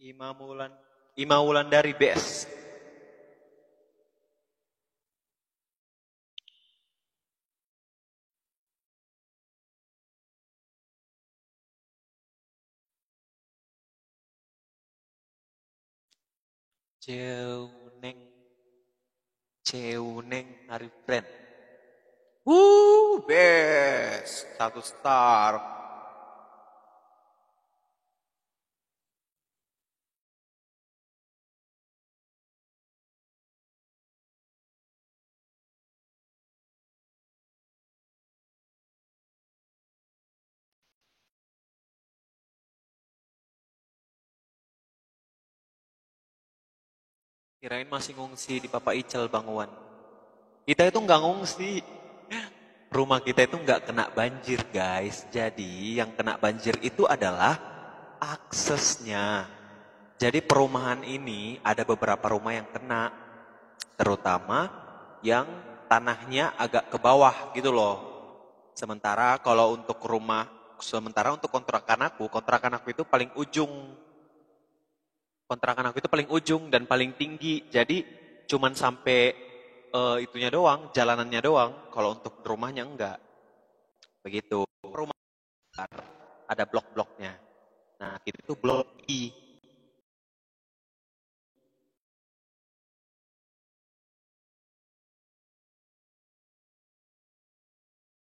Ima Wulan dari BS. Ceuneng, Ceuneng Arif Friend. Best, 1 star. Kirain masih ngungsi di Papa Ical Bang Wan. Kita itu nggak ngungsi. Rumah kita itu nggak kena banjir guys. Jadi yang kena banjir itu adalah aksesnya. Jadi perumahan ini ada beberapa rumah yang kena. Terutama yang tanahnya agak ke bawah gitu loh. Sementara untuk kontrakan aku itu paling ujung. Kontrakan aku itu paling ujung dan paling tinggi. Jadi cuman sampai itunya doang, jalanannya doang. Kalau untuk rumahnya enggak. Begitu. Rumah ada blok-bloknya. Nah, itu blok I.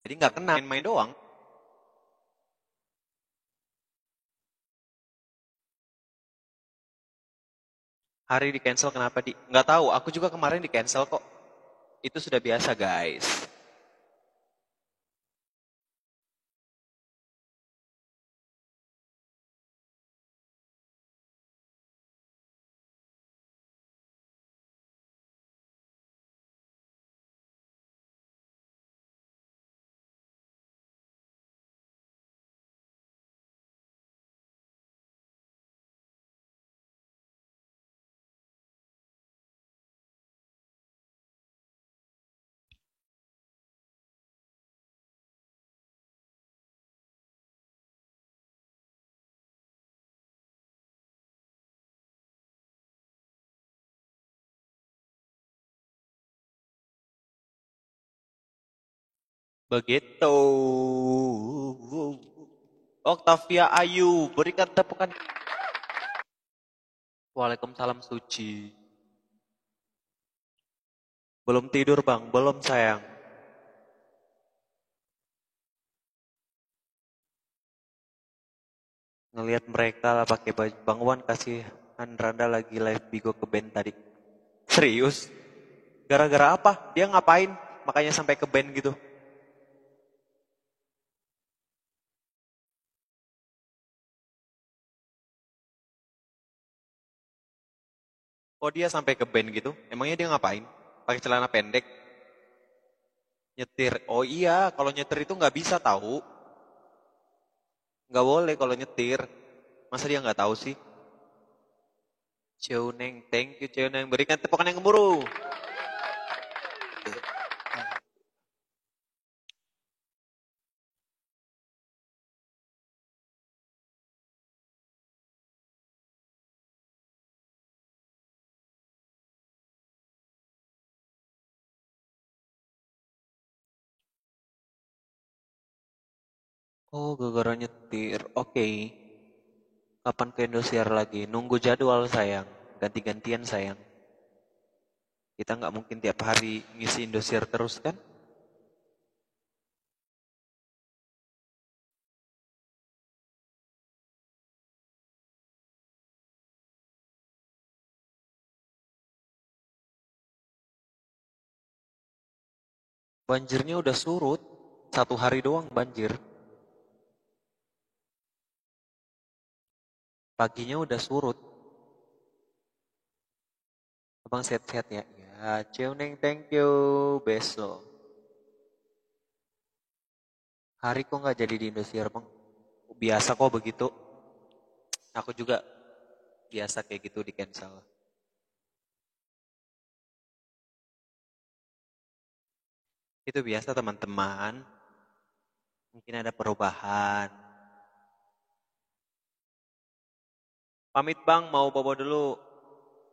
Jadi nggak kena main-main doang. Hari di cancel kenapa di? Nggak tahu. Aku juga kemarin di cancel kok. Itu sudah biasa guys. Begitu. Octavia Ayu, berikan tepukan. Waalaikumsalam Suci. Belum tidur bang, belum sayang. Ngelihat mereka lah pakai baju. Bang Wan kasih Randa lagi live Bigo ke band tadi. Serius? Gara-gara apa? Dia ngapain? Makanya sampai ke band gitu. Oh dia sampai ke band gitu? Emangnya dia ngapain? Pakai celana pendek? Nyetir? Oh iya, kalau nyetir itu nggak bisa tahu. Nggak boleh kalau nyetir. Masa dia nggak tahu sih? Ceuneng, thank you Ceuneng. Berikan tepukan yang gemuruh. Oh, gara-gara nyetir. Oke. Kapan ke Indosiar lagi? Nunggu jadwal sayang. Ganti-gantian sayang. Kita nggak mungkin tiap hari ngisi Indosiar terus kan? Banjirnya udah surut. 1 hari doang banjir. Paginya udah surut. Abang sehat-sehat ya. Ya, Ceuneng thank you. Besok. Hari kok nggak jadi di Indosiar bang? Biasa kok begitu. Aku juga biasa kayak gitu di cancel. Itu biasa teman-teman. Mungkin ada perubahan. Pamit bang, mau bobo dulu.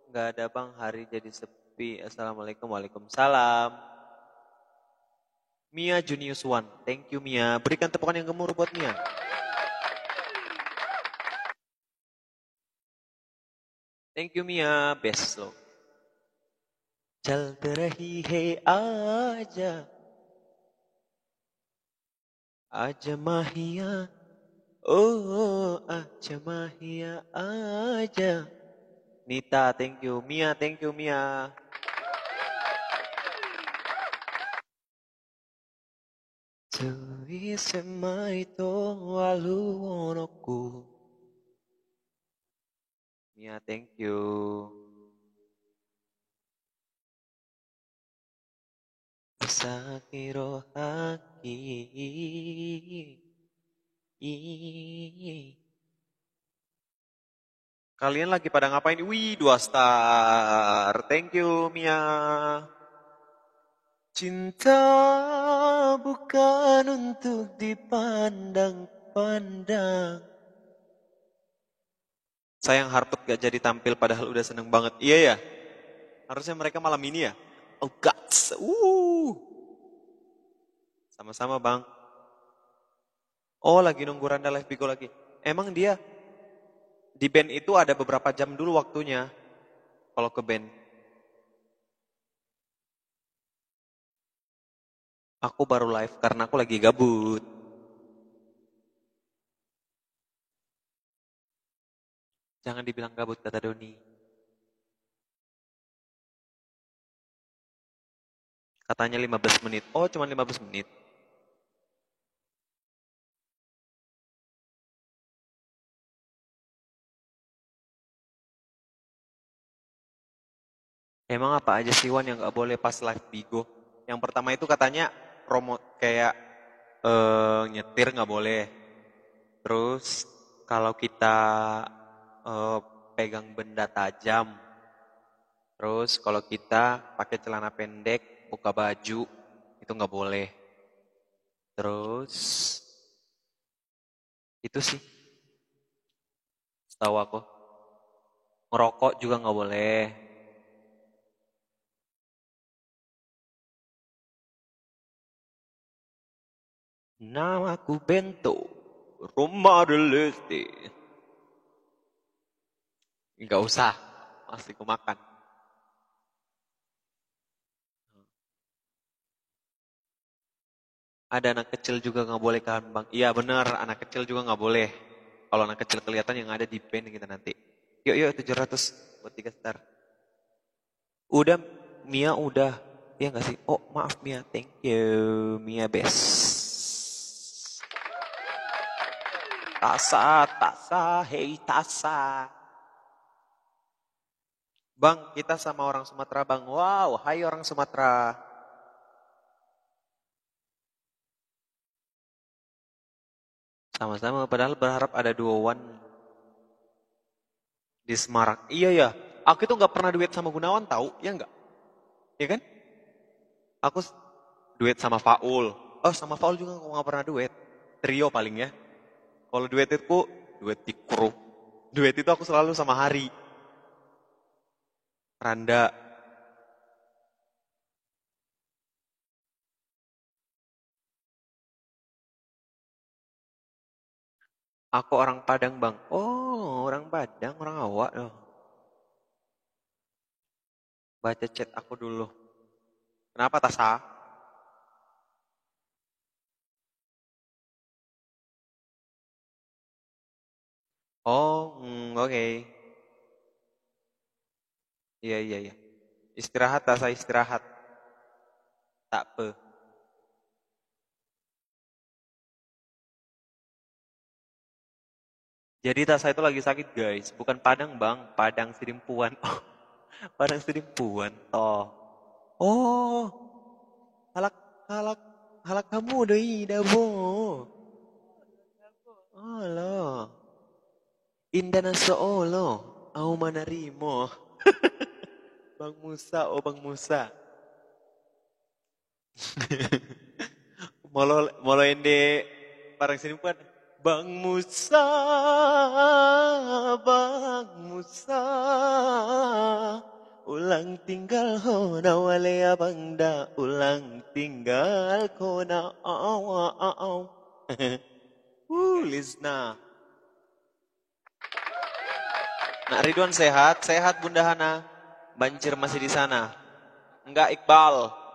Nggak ada bang, hari jadi sepi. Assalamualaikum, waalaikumsalam. Mia Junius One, thank you Mia. Berikan tepukan yang gemuruh buat Mia. Thank you Mia, best lo. चलते रही है आजा आजा माहिया oh aja mahia aja. Nita, thank you. Mia, thank you Mia. Tuisema ito aluonoku. Mia, thank you. Sakiro haki. Kalian lagi pada ngapain? Wih, 2 star. Thank you, Mia. Cinta bukan untuk dipandang-pandang. Sayang Harpet gak jadi tampil padahal udah seneng banget. Iya ya? Harusnya mereka malam ini ya? Oh gods. Sama-sama bang. Oh lagi nunggu Randa Live Bigo lagi. Emang dia di band itu ada beberapa jam dulu waktunya. Kalau ke band. Aku baru live karena aku lagi gabut. Jangan dibilang gabut kata Doni. Katanya 15 menit. Oh cuma 15 menit. Emang apa aja sih Wan yang gak boleh pas live Bigo? Yang pertama itu katanya promo kayak nyetir gak boleh. Terus kalau kita pegang benda tajam. Terus kalau kita pakai celana pendek, buka baju, itu gak boleh. Terus itu sih, setahu aku. Ngerokok juga gak boleh. Namaku Bento, Roma del Este. Enggak usah, masih aku makan. Ada anak kecil juga nggak boleh kan bang? Iya benar, anak kecil juga nggak boleh. Kalau anak kecil kelihatan yang ada di band kita nanti. Yuk yuk 700 buat 3 star. Udah, Mia udah. Iya nggak sih? Oh maaf Mia, thank you. Mia best. Tasa, tasa, hey tasa. Bang, kita sama orang Sumatera bang. Wow, hai orang Sumatera. Sama-sama, padahal berharap ada duoan di Semarang. Iya ya, aku itu nggak pernah duet sama Gunawan tahu, ya nggak? Ya kan? Aku duet sama Faul. Oh sama Faul juga aku nggak pernah duet. Trio paling ya. Kalau duet itu duet di kru. Duet itu aku selalu sama Hari. Randa. Aku orang Padang bang. Oh orang Padang, orang awak loh. Baca chat aku dulu. Kenapa Tasa? Oh, oke. Okay. Iya, iya, iya. Istirahat Tasa, istirahat. Tak pe. Jadi Tasa itu lagi sakit guys. Bukan Padang bang, Padang Sidimpuan. Oh, Padang Sidimpuan. Oh. Oh, halak halak halak kamu deh, dabo. Halo. Indah na soolo. Au manarimo. Bang Musa, oh Bang Musa. Molo molo ende parang sini bukan. Bang Musa, Bang Musa, ulang tinggal hona wale abang da, ulang tinggal kona aw. Lisna. Nak Ridwan sehat? Sehat Bunda Hana. Banjir masih di sana. Enggak Iqbal.